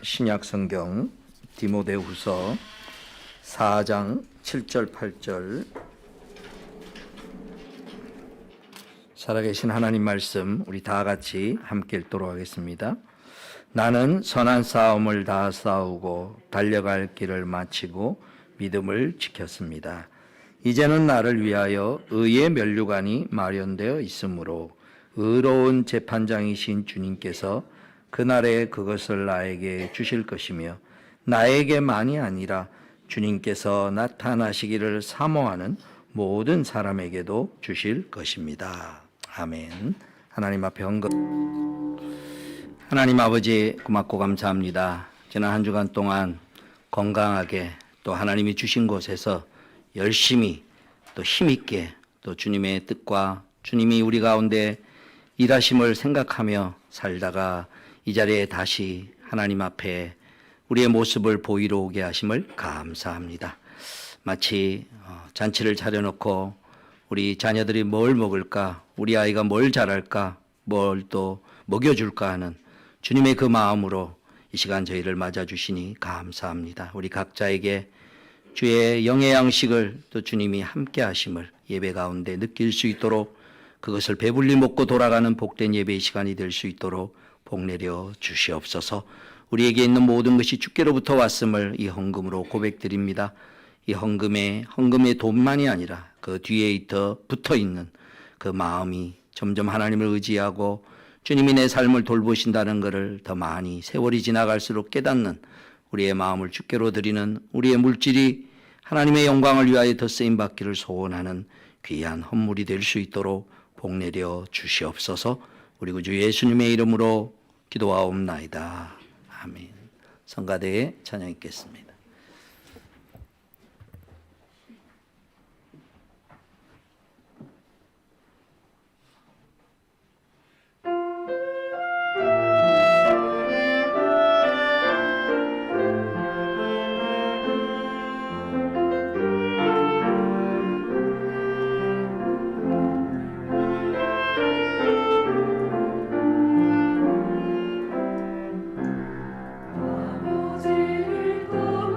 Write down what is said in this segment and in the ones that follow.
신약 성경 디모데후서 4장 7절 8절 살아계신 하나님 말씀 우리 다 같이 함께 읽도록 하겠습니다. 나는 선한 싸움을 다 싸우고 달려갈 길을 마치고 믿음을 지켰습니다. 이제는 나를 위하여 의의 면류관이 마련되어 있으므로 의로운 재판장이신 주님께서 그날에 그것을 나에게 주실 것이며 나에게만이 아니라 주님께서 나타나시기를 사모하는 모든 사람에게도 주실 것입니다. 아멘. 하나님 앞에 하나님 아버지 고맙고 감사합니다. 지난 한 주간 동안 건강하게 또 하나님이 주신 곳에서 열심히 또 힘있게 또 주님의 뜻과 주님이 우리 가운데 일하심을 생각하며 살다가 이 자리에 다시 하나님 앞에 우리의 모습을 보이러 오게 하심을 감사합니다. 마치 잔치를 차려놓고 우리 자녀들이 뭘 먹을까, 우리 아이가 뭘 잘할까, 뭘 또 먹여줄까 하는 주님의 그 마음으로 이 시간 저희를 맞아주시니 감사합니다. 우리 각자에게 주의 영의 양식을 또 주님이 함께 하심을 예배 가운데 느낄 수 있도록 그것을 배불리 먹고 돌아가는 복된 예배의 시간이 될 수 있도록 복내려 주시옵소서. 우리에게 있는 모든 것이 주께로부터 왔음을 이 헌금으로 고백드립니다. 이 헌금의 돈만이 아니라 그 뒤에 붙어 있는 그 마음이 점점 하나님을 의지하고 주님이 내 삶을 돌보신다는 것을 더 많이 세월이 지나갈수록 깨닫는 우리의 마음을 주께로 드리는 우리의 물질이 하나님의 영광을 위하여 더 쓰임받기를 소원하는 귀한 헌물이 될 수 있도록 복내려 주시옵소서. 우리 구주 예수님의 이름으로 기도하옵나이다. 아멘. 성가대에 찬양 있겠습니다. 아버지를 떠나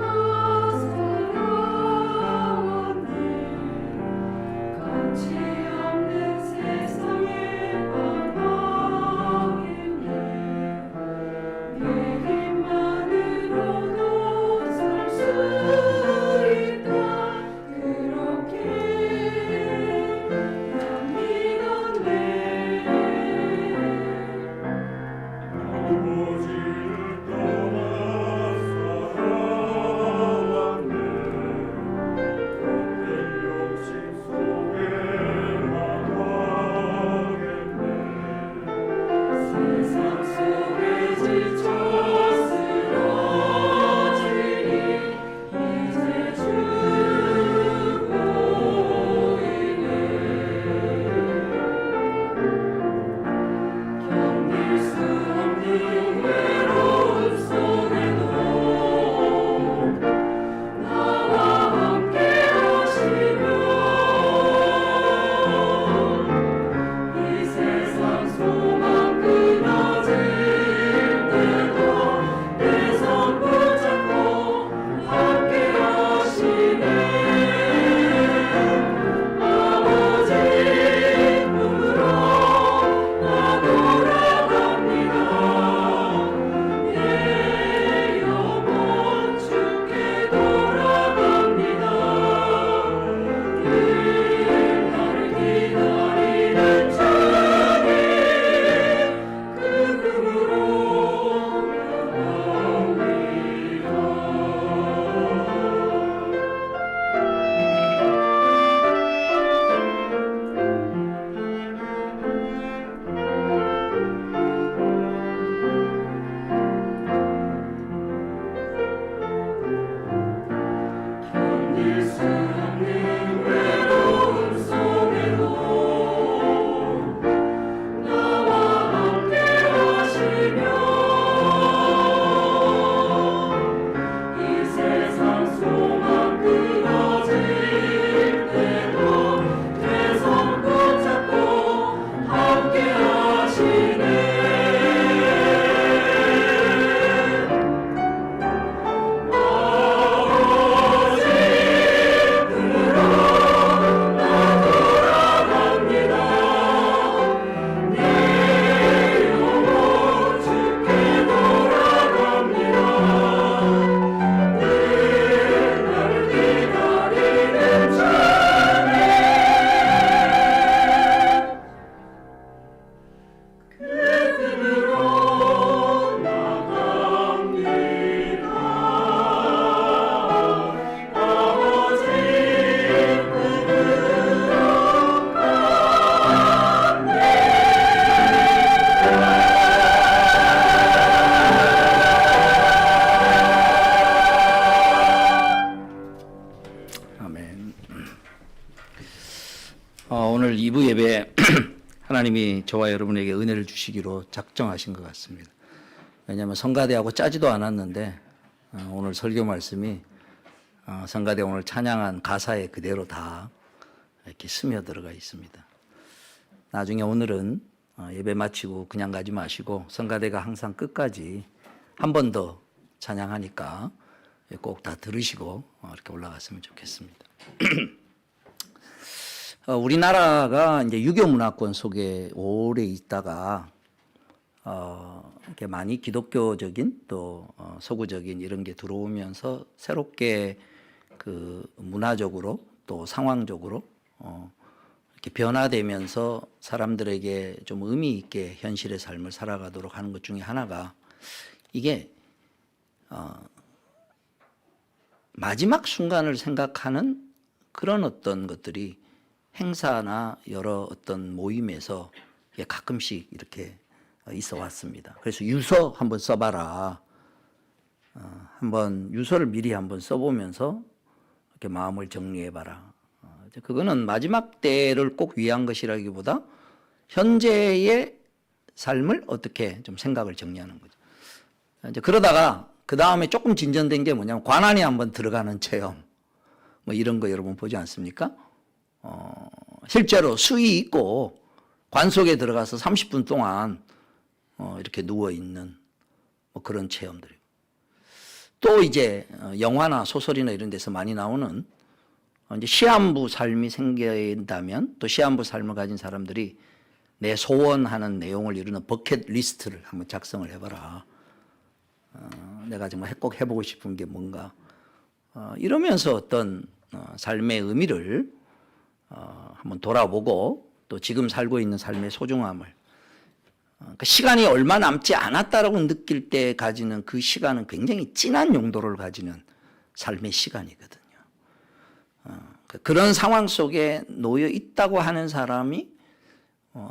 예배 하나님이 저와 여러분에게 은혜를 주시기로 작정하신 것 같습니다. 왜냐하면 성가대하고 짜지도 않았는데 오늘 설교 말씀이 성가대 오늘 찬양한 가사에 그대로 다 이렇게 스며들어가 있습니다. 나중에 오늘은 예배 마치고 그냥 가지 마시고 성가대가 항상 끝까지 한 번 더 찬양하니까 꼭 다 들으시고 이렇게 올라갔으면 좋겠습니다. 우리나라가 이제 유교 문화권 속에 오래 있다가 이렇게 많이 기독교적인 또 서구적인 이런 게 들어오면서 새롭게 그 문화적으로 또 상황적으로 이렇게 변화되면서 사람들에게 좀 의미 있게 현실의 삶을 살아가도록 하는 것 중에 하나가 이게 마지막 순간을 생각하는 그런 어떤 것들이 행사나 여러 어떤 모임에서 가끔씩 이렇게 있어 왔습니다. 그래서 유서 한번 써봐라. 한번 유서를 미리 한번 써보면서 이렇게 마음을 정리해봐라. 그거는 마지막 때를 꼭 위한 것이라기보다 현재의 삶을 어떻게 좀 생각을 정리하는 거죠. 이제 그러다가 그 다음에 조금 진전된 게 뭐냐면 관안에 한번 들어가는 체험. 뭐 이런 거 여러분 보지 않습니까? 실제로 수의 있고 관 속에 들어가서 30분 동안 이렇게 누워 있는 뭐 그런 체험들이고 또 이제 영화나 소설이나 이런 데서 많이 나오는 이제 시한부 삶이 생긴다면 또 시한부 삶을 가진 사람들이 내 소원하는 내용을 이루는 버킷 리스트를 한번 작성을 해봐라. 내가 정말 꼭 해보고 싶은 게 뭔가 이러면서 어떤 삶의 의미를 한번 돌아보고 또 지금 살고 있는 삶의 소중함을 그러니까 시간이 얼마 남지 않았다라고 느낄 때 가지는 그 시간은 굉장히 진한 용도를 가지는 삶의 시간이거든요. 그런 상황 속에 놓여 있다고 하는 사람이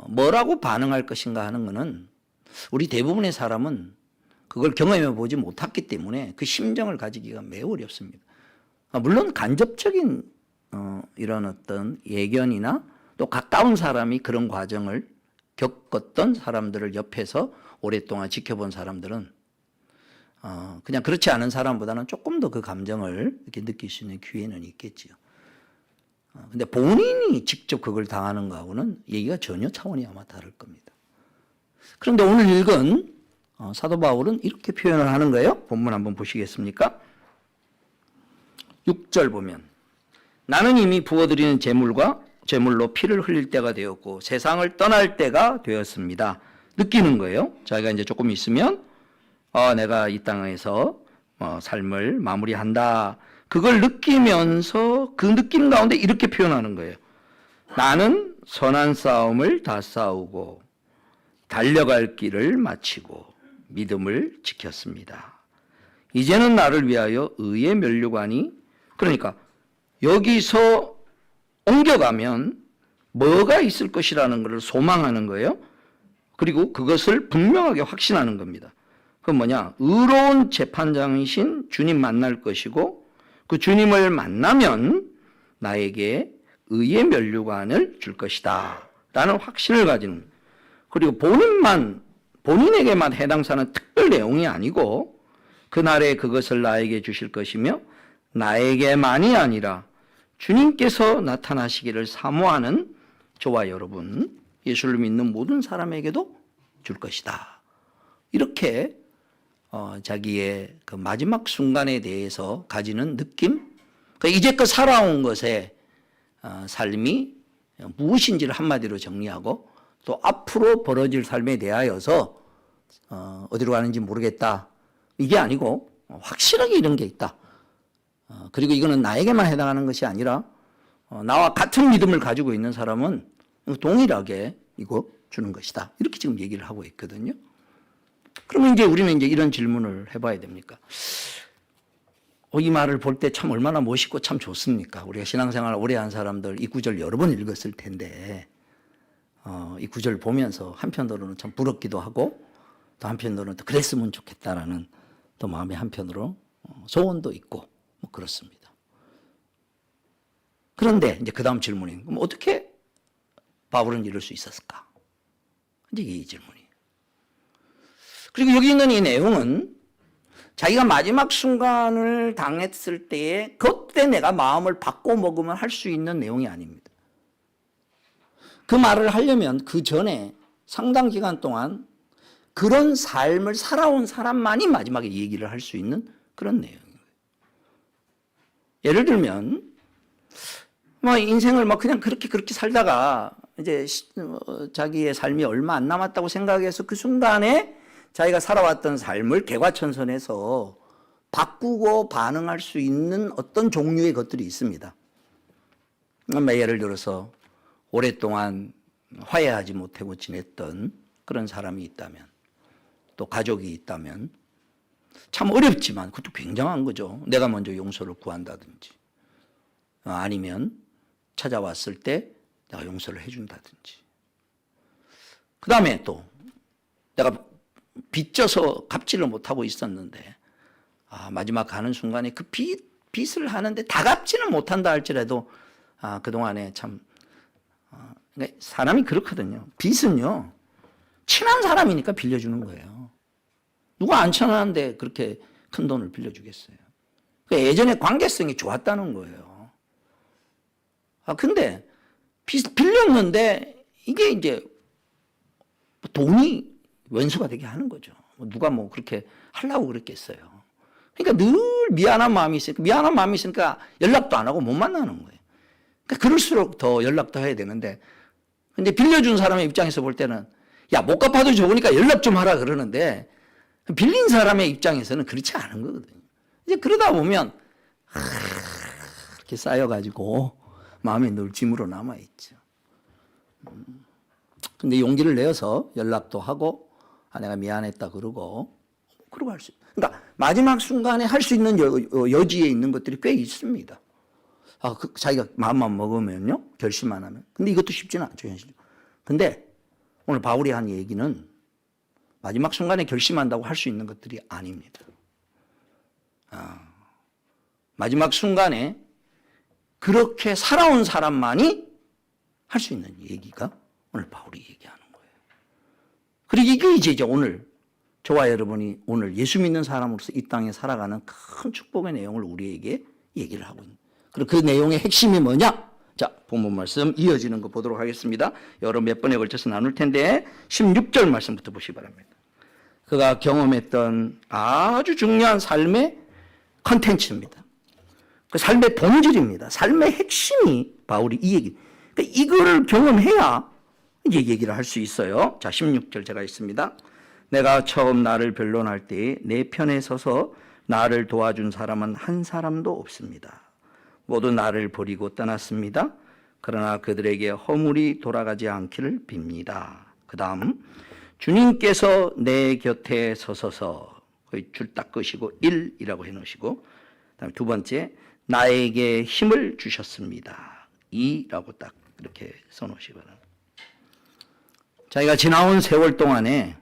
뭐라고 반응할 것인가 하는 것은 우리 대부분의 사람은 그걸 경험해 보지 못했기 때문에 그 심정을 가지기가 매우 어렵습니다. 물론 간접적인 이런 어떤 예견이나 또 가까운 사람이 그런 과정을 겪었던 사람들을 옆에서 오랫동안 지켜본 사람들은 그냥 그렇지 않은 사람보다는 조금 더 그 감정을 이렇게 느낄 수 있는 기회는 있겠지요. 근데 본인이 직접 그걸 당하는 거하고는 얘기가 전혀 차원이 아마 다를 겁니다. 그런데 오늘 읽은 사도 바울은 이렇게 표현을 하는 거예요. 본문 한번 보시겠습니까? 6절 보면 나는 이미 부어드리는 제물로 피를 흘릴 때가 되었고 세상을 떠날 때가 되었습니다. 느끼는 거예요. 자기가 이제 조금 있으면 내가 이 땅에서 삶을 마무리한다. 그걸 느끼면서 그 느낌 가운데 이렇게 표현하는 거예요. 나는 선한 싸움을 다 싸우고 달려갈 길을 마치고 믿음을 지켰습니다. 이제는 나를 위하여 의의 면류관이 그러니까 여기서 옮겨가면 뭐가 있을 것이라는 것을 소망하는 거예요. 그리고 그것을 분명하게 확신하는 겁니다. 그건 뭐냐? 의로운 재판장이신 주님 만날 것이고 그 주님을 만나면 나에게 의의 면류관을 줄 것이다 라는 확신을 가지는 거예요. 그리고 본인에게만 해당사는 특별 내용이 아니고 그날에 그것을 나에게 주실 것이며 나에게만이 아니라 주님께서 나타나시기를 사모하는 저와 여러분, 예수를 믿는 모든 사람에게도 줄 것이다. 이렇게 자기의 그 마지막 순간에 대해서 가지는 느낌, 그러니까 이제껏 살아온 것의 삶이 무엇인지를 한마디로 정리하고 또 앞으로 벌어질 삶에 대하여서 어디로 가는지 모르겠다. 이게 아니고 확실하게 이런 게 있다. 그리고 이거는 나에게만 해당하는 것이 아니라 나와 같은 믿음을 가지고 있는 사람은 동일하게 이거 주는 것이다. 이렇게 지금 얘기를 하고 있거든요. 그러면 이제 우리는 이제 이런 질문을 해봐야 됩니까? 이 말을 볼 때 참 얼마나 멋있고 참 좋습니까? 우리가 신앙생활 오래 한 사람들 이 구절 여러 번 읽었을 텐데 이 구절 보면서 한편으로는 참 부럽기도 하고 또 한편으로는 또 그랬으면 좋겠다라는 또 마음의 한편으로 소원도 있고 뭐 그렇습니다. 그런데 이제 그 다음 질문이 그럼 어떻게 바울은 이럴 수 있었을까? 이제 이 질문이에요. 그리고 여기 있는 이 내용은 자기가 마지막 순간을 당했을 때에 그때 내가 마음을 바꿔 먹으면 할 수 있는 내용이 아닙니다. 그 말을 하려면 그 전에 상당 기간 동안 그런 삶을 살아온 사람만이 마지막에 얘기를 할 수 있는 그런 내용이에요. 예를 들면 인생을 그냥 그렇게 살다가 이제 자기의 삶이 얼마 안 남았다고 생각해서 그 순간에 자기가 살아왔던 삶을 개과천선해서 바꾸고 반응할 수 있는 어떤 종류의 것들이 있습니다. 예를 들어서 오랫동안 화해하지 못하고 지냈던 그런 사람이 있다면, 또 가족이 있다면 참 어렵지만 그것도 굉장한 거죠. 내가 먼저 용서를 구한다든지, 아니면 찾아왔을 때 내가 용서를 해준다든지, 그 다음에 또 내가 빚져서 갚지를 못하고 있었는데 마지막 가는 순간에 그 빚을 하는데 다 갚지는 못한다 할지라도 그동안에 참 그러니까 사람이 그렇거든요. 빚은요, 친한 사람이니까 빌려주는 거예요. 누가 안 친한데 그렇게 큰 돈을 빌려주겠어요. 그러니까 예전에 관계성이 좋았다는 거예요. 근데 빌렸는데 이게 이제 돈이 원수가 되게 하는 거죠. 누가 그렇게 하려고 그랬겠어요. 그러니까 늘 미안한 마음이 있으니까 연락도 안 하고 못 만나는 거예요. 그러니까 그럴수록 더 연락도 해야 되는데, 근데 빌려준 사람의 입장에서 볼 때는 야, 못 갚아도 좋으니까 연락 좀 하라 그러는데, 빌린 사람의 입장에서는 그렇지 않은 거거든요. 이제 그러다 보면 이렇게 쌓여가지고 마음에 늘 짐으로 남아있죠. 근데 용기를 내어서 연락도 하고 내가 미안했다 그러고 할 수. 그러니까 마지막 순간에 할 수 있는 여지에 있는 것들이 꽤 있습니다. 자기가 마음만 먹으면요, 결심만 하면. 근데 이것도 쉽지는 않죠, 현실적으로. 근데 오늘 바울이 한 얘기는 마지막 순간에 결심한다고 할 수 있는 것들이 아닙니다. 마지막 순간에 그렇게 살아온 사람만이 할 수 있는 얘기가 오늘 바울이 얘기하는 거예요. 그리고 이게 이제 오늘 저와 여러분이 오늘 예수 믿는 사람으로서 이 땅에 살아가는 큰 축복의 내용을 우리에게 얘기를 하고 있는. 그리고 그 내용의 핵심이 뭐냐? 자, 본문 말씀 이어지는 거 보도록 하겠습니다. 여러 몇 번에 걸쳐서 나눌 텐데 16절 말씀부터 보시기 바랍니다. 그가 경험했던 아주 중요한 삶의 컨텐츠입니다. 그 삶의 본질입니다. 삶의 핵심이 바울이 이 얘기. 그러니까 이거를 경험해야 이제 얘기를 할 수 있어요. 자, 16절 제가 있습니다. 내가 처음 나를 변론할 때 내 편에 서서 나를 도와준 사람은 한 사람도 없습니다. 모두 나를 버리고 떠났습니다. 그러나 그들에게 허물이 돌아가지 않기를 빕니다. 그 다음 주님께서 내 곁에 서서서 거의 줄 딱 끄시고 1이라고 해놓으시고, 그다음에 두 번째 나에게 힘을 주셨습니다. 2라고 딱 이렇게 써놓으시기 바랍니다. 자기가 지나온 세월 동안에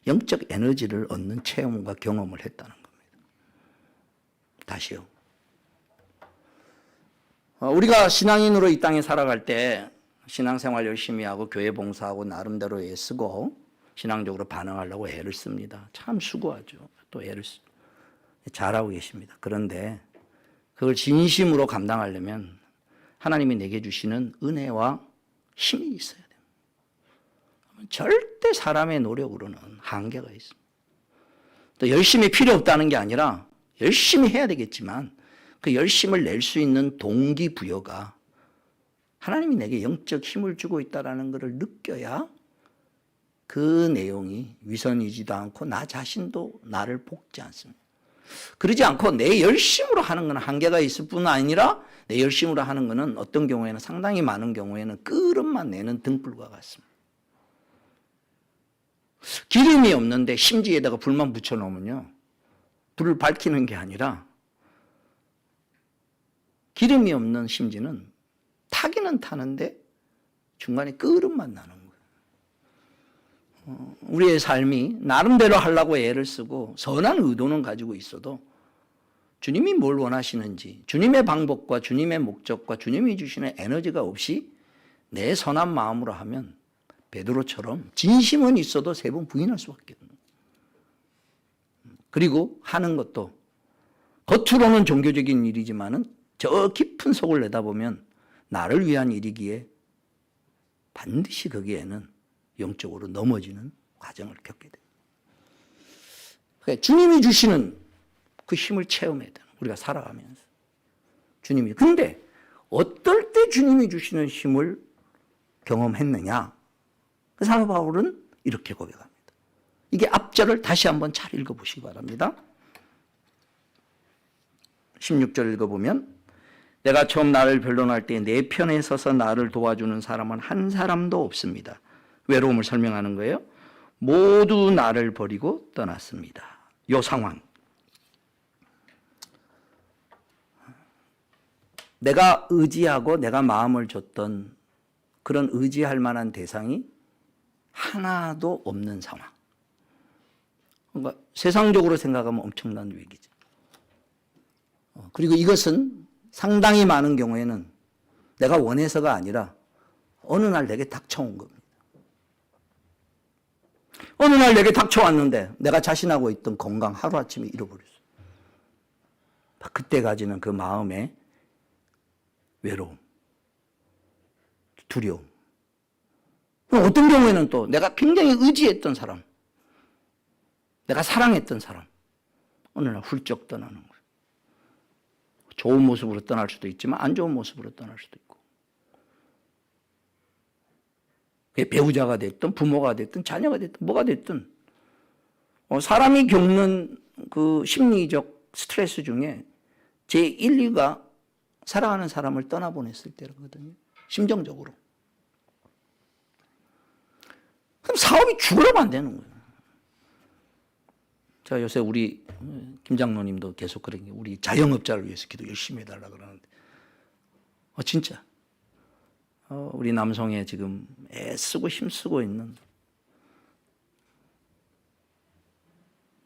영적 에너지를 얻는 체험과 경험을 했다는 겁니다. 다시요. 우리가 신앙인으로 이 땅에 살아갈 때 신앙생활 열심히 하고 교회 봉사하고 나름대로 애쓰고 신앙적으로 반응하려고 애를 씁니다. 참 수고하죠. 또 애를 잘하고 계십니다. 그런데 그걸 진심으로 감당하려면 하나님이 내게 주시는 은혜와 힘이 있어야 돼요. 절대 사람의 노력으로는 한계가 있습니다. 또 열심히 필요 없다는 게 아니라 열심히 해야 되겠지만 그 열심을 낼 수 있는 동기부여가 하나님이 내게 영적 힘을 주고 있다는 것을 느껴야 그 내용이 위선이지도 않고 나 자신도 나를 볶지 않습니다. 그러지 않고 내 열심으로 하는 건 한계가 있을 뿐 아니라 내 열심으로 하는 것은 어떤 경우에는 상당히 많은 경우에는 끓음만 내는 등불과 같습니다. 기름이 없는데 심지에다가 불만 붙여놓으면요, 불을 밝히는 게 아니라 기름이 없는 심지는 타기는 타는데 중간에 끓음만 나는 거예요. 우리의 삶이 나름대로 하려고 애를 쓰고 선한 의도는 가지고 있어도 주님이 뭘 원하시는지, 주님의 방법과 주님의 목적과 주님이 주시는 에너지가 없이 내 선한 마음으로 하면 베드로처럼 진심은 있어도 3번 부인할 수밖에 없는. 그리고 하는 것도 겉으로는 종교적인 일이지만은 저 깊은 속을 내다보면 나를 위한 일이기에 반드시 거기에는 영적으로 넘어지는 과정을 겪게 돼요. 그러니까 주님이 주시는 그 힘을 체험해야 돼요. 우리가 살아가면서. 주님이. 근데 어떨 때 주님이 주시는 힘을 경험했느냐? 그 사도 바울은 이렇게 고백합니다. 이게 앞절을 다시 한번 잘 읽어보시기 바랍니다. 16절 읽어보면 내가 처음 나를 변론할 때 내 편에 서서 나를 도와주는 사람은 한 사람도 없습니다. 외로움을 설명하는 거예요. 모두 나를 버리고 떠났습니다. 이 상황. 내가 의지하고 내가 마음을 줬던 그런 의지할 만한 대상이 하나도 없는 상황. 그러니까 세상적으로 생각하면 엄청난 위기죠. 그리고 이것은 상당히 많은 경우에는 내가 원해서가 아니라 어느 날 내게 닥쳐온 겁니다. 어느 날 내게 닥쳐왔는데 내가 자신하고 있던 건강 하루아침에 잃어버렸어요. 그때 가지는 그 마음의 외로움, 두려움. 어떤 경우에는 또 내가 굉장히 의지했던 사람, 내가 사랑했던 사람, 어느 날 훌쩍 떠나는 거예요. 좋은 모습으로 떠날 수도 있지만 안 좋은 모습으로 떠날 수도 있고. 배우자가 됐든 부모가 됐든 자녀가 됐든 뭐가 됐든 사람이 겪는 그 심리적 스트레스 중에 제 1, 2가 사랑하는 사람을 떠나보냈을 때거든요. 심정적으로. 그럼 사업이 죽으려면 안 되는 거예요. 제가 요새 우리 김 장로님도 계속 그런 게 우리 자영업자를 위해서 기도 열심히 해달라 그러는데 진짜 우리 남성에 지금 애쓰고 힘쓰고 있는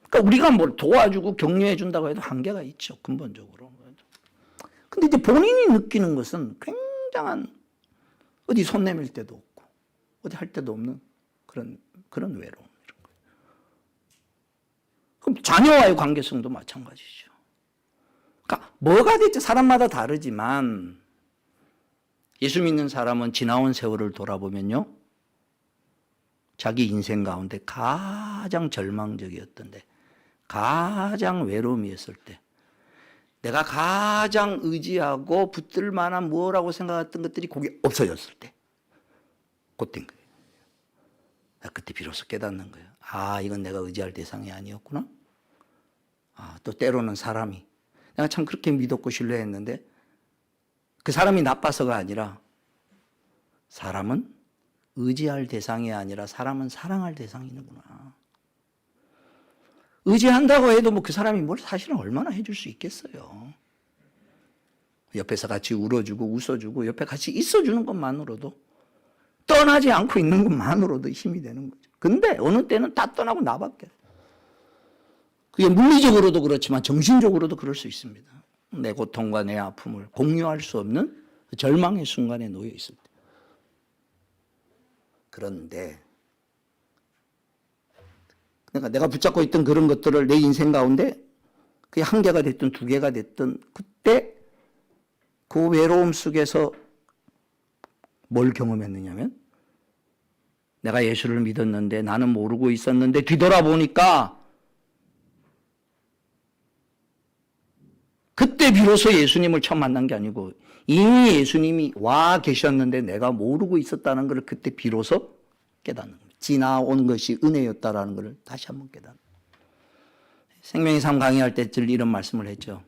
그러니까 우리가 뭘 도와주고 격려해 준다고 해도 한계가 있죠. 근본적으로. 근데 이제 본인이 느끼는 것은 굉장한 어디 손 내밀 때도 없고 어디 할 때도 없는 그런 외로움. 그럼 자녀와의 관계성도 마찬가지죠. 그러니까 뭐가 됐지 사람마다 다르지만 예수 믿는 사람은 지나온 세월을 돌아보면요. 자기 인생 가운데 가장 절망적이었던데 가장 외로움이었을 때 내가 가장 의지하고 붙들 만한 뭐라고 생각했던 것들이 거기 없어졌을 때 그때인 거예요. 그때 비로소 깨닫는 거예요. 이건 내가 의지할 대상이 아니었구나. 또 때로는 사람이 내가 참 그렇게 믿었고 신뢰했는데 그 사람이 나빠서가 아니라 사람은 의지할 대상이 아니라 사람은 사랑할 대상이구나. 의지한다고 해도 뭐 그 사람이 뭘 사실은 얼마나 해줄 수 있겠어요. 옆에서 같이 울어주고 웃어주고 옆에 같이 있어주는 것만으로도 떠나지 않고 있는 것만으로도 힘이 되는 거죠. 근데 어느 때는 다 떠나고 나밖에. 그게 물리적으로도 그렇지만 정신적으로도 그럴 수 있습니다. 내 고통과 내 아픔을 공유할 수 없는 절망의 순간에 놓여 있을 때. 그런데 그러니까 내가 붙잡고 있던 그런 것들을 내 인생 가운데 그게 1개가 됐든 2개가 됐든 그때 그 외로움 속에서 뭘 경험했느냐면 내가 예수를 믿었는데 나는 모르고 있었는데 뒤돌아보니까 그때 비로소 예수님을 처음 만난 게 아니고 이미 예수님이 와 계셨는데 내가 모르고 있었다는 걸 그때 비로소 깨닫는 겁니다. 지나온 것이 은혜였다라는 걸 다시 한번 깨닫는 겁니다. 생명의 삶 강의할 때 늘 이런 말씀을 했죠.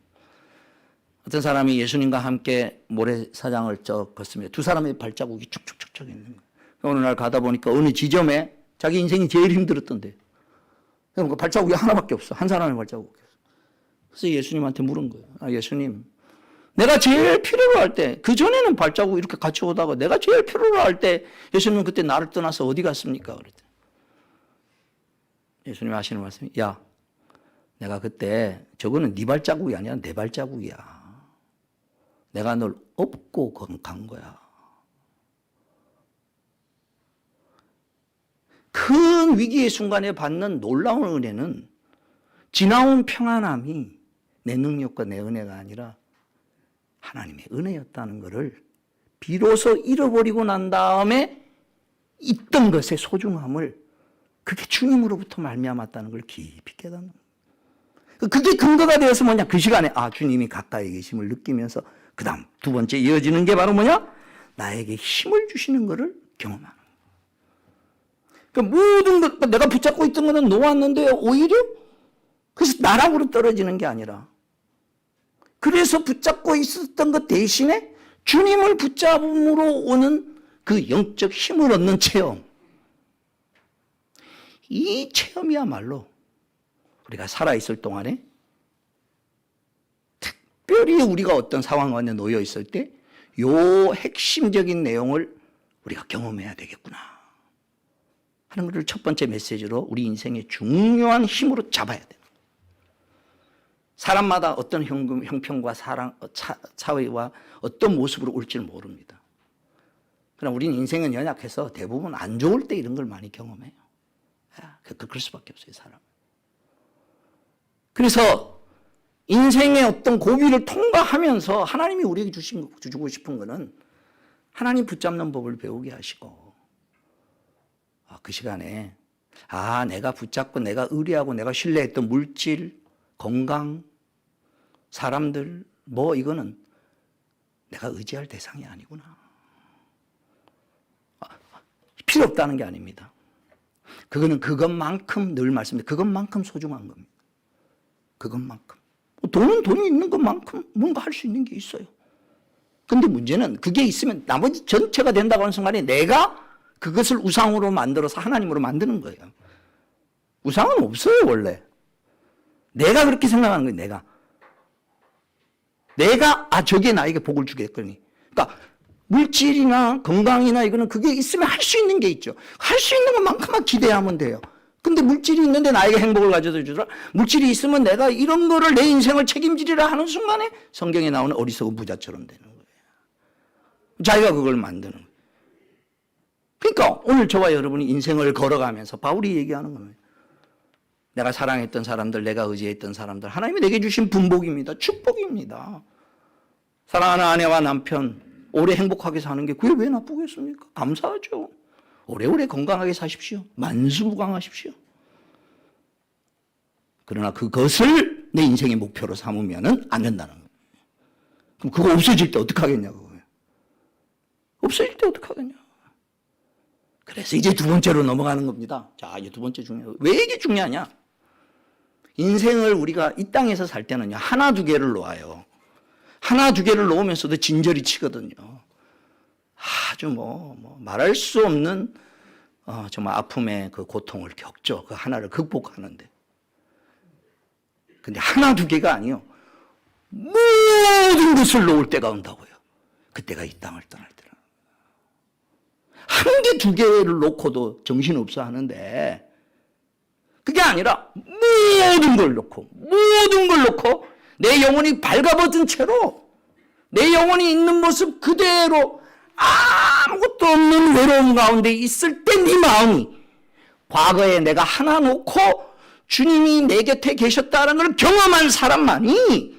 어떤 사람이 예수님과 함께 모래사장을 걷습니다. 2 사람의 발자국이 쭉쭉쭉쭉 있는 거예요. 어느 날 가다 보니까 어느 지점에 자기 인생이 제일 힘들었던데 그러니까 발자국이 하나밖에 없어. 한 사람의 발자국이. 그래서 예수님한테 물은 거예요. 예수님, 내가 제일 필요로 할 때, 그전에는 발자국 이렇게 같이 오다가 내가 제일 필요로 할 때 예수님은 그때 나를 떠나서 어디 갔습니까? 그랬더니 예수님 하시는 말씀이 야, 내가 그때 저거는 네 발자국이 아니라 내 발자국이야. 내가 널 업고 간 거야. 큰 위기의 순간에 받는 놀라운 은혜는 지나온 평안함이 내 능력과 내 은혜가 아니라 하나님의 은혜였다는 것을 비로소 잃어버리고 난 다음에 있던 것의 소중함을 그게 주님으로부터 말미암았다는 걸 깊이 깨닫는 거예요. 그게 근거가 되어서 뭐냐? 그 시간에 주님이 가까이 계심을 느끼면서 그 다음 두 번째 이어지는 게 바로 뭐냐? 나에게 힘을 주시는 것을 경험하는 거예요. 그러니까 모든 것, 내가 붙잡고 있던 것은 놓았는데 오히려 그래서 나락으로 떨어지는 게 아니라 그래서 붙잡고 있었던 것 대신에 주님을 붙잡음으로 오는 그 영적 힘을 얻는 체험. 이 체험이야말로 우리가 살아있을 동안에 특별히 우리가 어떤 상황 안에 놓여 있을 때 요 핵심적인 내용을 우리가 경험해야 되겠구나 하는 것을 첫 번째 메시지로 우리 인생의 중요한 힘으로 잡아야 돼요. 사람마다 어떤 형편과 사회와 어떤 모습으로 올지를 모릅니다. 그러나 우리는 인생은 연약해서 대부분 안 좋을 때 이런 걸 많이 경험해요. 그럴 수밖에 없어요, 사람. 그래서 인생의 어떤 고비를 통과하면서 하나님이 우리에게 주고 싶은 것은 하나님 붙잡는 법을 배우게 하시고 그 시간에 내가 붙잡고 내가 의뢰하고 내가 신뢰했던 물질, 건강, 사람들 이거는 내가 의지할 대상이 아니구나. 필요 없다는 게 아닙니다. 그거는 그것만큼 늘 말씀드려요. 그것만큼 소중한 겁니다. 그것만큼. 돈은 돈이 있는 것만큼 뭔가 할 수 있는 게 있어요. 근데 문제는 그게 있으면 나머지 전체가 된다고 하는 순간에 내가 그것을 우상으로 만들어서 하나님으로 만드는 거예요. 우상은 없어요, 원래. 내가 그렇게 생각하는 거예요, 내가 저게 나에게 복을 주겠거니. 그러니까 물질이나 건강이나 이거는 그게 있으면 할 수 있는 게 있죠. 할 수 있는 것만큼만 기대하면 돼요. 근데 물질이 있는데 나에게 행복을 가져다 주더라. 물질이 있으면 내가 이런 거를 내 인생을 책임지리라 하는 순간에 성경에 나오는 어리석은 부자처럼 되는 거예요. 자기가 그걸 만드는 거예요. 그러니까 오늘 저와 여러분이 인생을 걸어가면서 바울이 얘기하는 거예요. 내가 사랑했던 사람들, 내가 의지했던 사람들, 하나님이 내게 주신 분복입니다. 축복입니다. 사랑하는 아내와 남편, 오래 행복하게 사는 게 그게 왜 나쁘겠습니까? 감사하죠. 오래오래 건강하게 사십시오. 만수무강하십시오. 그러나 그것을 내 인생의 목표로 삼으면 안 된다는 거예요. 그럼 그거 없어질 때 어떡하겠냐고. 없어질 때 어떡하겠냐. 그래서 이제 두 번째로 넘어가는 겁니다. 자, 이제 두 번째 중요해요. 왜 이게 중요하냐? 인생을 우리가 이 땅에서 살 때는요, 하나 두 개를 놓아요. 하나 두 개를 놓으면서도 진저리 치거든요. 아주 말할 수 없는 정말 아픔의 그 고통을 겪죠. 그 하나를 극복하는데. 근데 하나 두 개가 아니요. 모든 것을 놓을 때가 온다고요. 그때가 이 땅을 떠날 때라. 한 개 두 개를 놓고도 정신없어 하는데 그게 아니라 모든 걸 놓고 내 영혼이 발가벗은 채로 내 영혼이 있는 모습 그대로 아무것도 없는 외로움 가운데 있을 때 네 마음이 과거에 내가 하나 놓고 주님이 내 곁에 계셨다는 걸 경험한 사람만이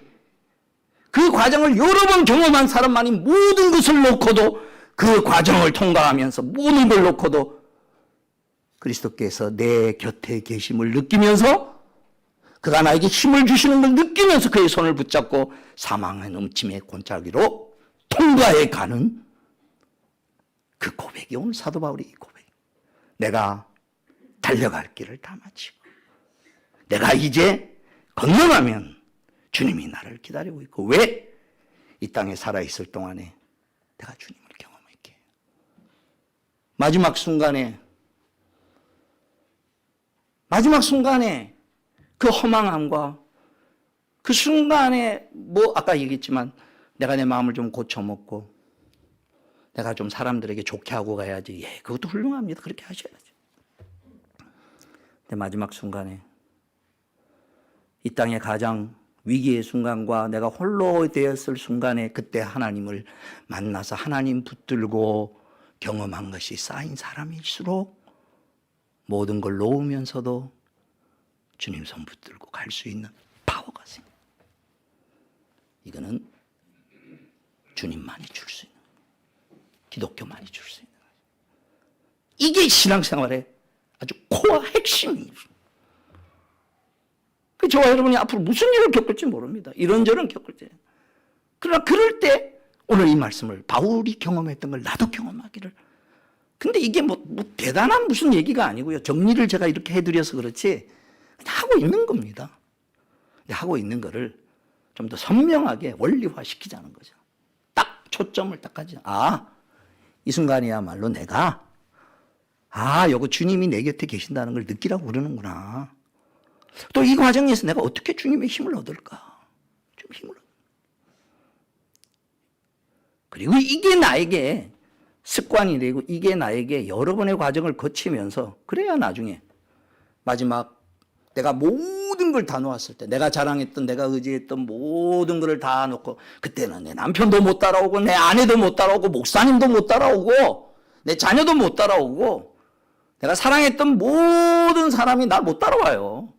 그 과정을 여러 번 경험한 사람만이 모든 것을 놓고도 그 과정을 통과하면서 모든 걸 놓고도 그리스도께서 내 곁에 계심을 느끼면서 그가 나에게 힘을 주시는 걸 느끼면서 그의 손을 붙잡고 사망의 넘침의 골짜기로 통과해 가는 그 고백이 오늘 사도 바울의 이 고백. 내가 달려갈 길을 다 마치고 내가 이제 건너가면 주님이 나를 기다리고 있고 왜? 이 땅에 살아있을 동안에 내가 주님을 경험할게. 마지막 순간에 그 허망함과 그 순간에 아까 얘기했지만 내가 내 마음을 좀 고쳐먹고 내가 좀 사람들에게 좋게 하고 가야지. 그것도 훌륭합니다. 그렇게 하셔야죠. 근데 마지막 순간에 이 땅의 가장 위기의 순간과 내가 홀로 되었을 순간에 그때 하나님을 만나서 하나님 붙들고 경험한 것이 쌓인 사람일수록 모든 걸 놓으면서도 주님 손 붙들고 갈 수 있는 파워가 생겨. 이거는 주님만이 줄 수 있는, 기독교만이 줄 수 있는 거예요. 이게 신앙생활의 아주 코어 핵심이에요. 저와 여러분이 앞으로 무슨 일을 겪을지 모릅니다. 이런저런 겪을지. 그러나 그럴 때 오늘 이 말씀을 바울이 경험했던 걸 나도 경험하기를. 근데 이게 뭐 대단한 무슨 얘기가 아니고요. 정리를 제가 이렇게 해드려서 그렇지 그냥 하고 있는 겁니다. 하고 있는 거를 좀 더 선명하게 원리화시키자는 거죠. 딱 초점을 딱 가지. 이 순간이야말로 내가 요거 주님이 내 곁에 계신다는 걸 느끼라고 그러는구나. 또 이 과정에서 내가 어떻게 주님의 힘을 얻을까? 좀 힘을 얻을까? 그리고 이게 나에게 습관이 되고 이게 나에게 여러 번의 과정을 거치면서 그래야 나중에 마지막 내가 모든 걸 다 놓았을 때 내가 자랑했던 내가 의지했던 모든 걸 다 놓고 그때는 내 남편도 못 따라오고 내 아내도 못 따라오고 목사님도 못 따라오고 내 자녀도 못 따라오고 내가 사랑했던 모든 사람이 날 못 따라와요.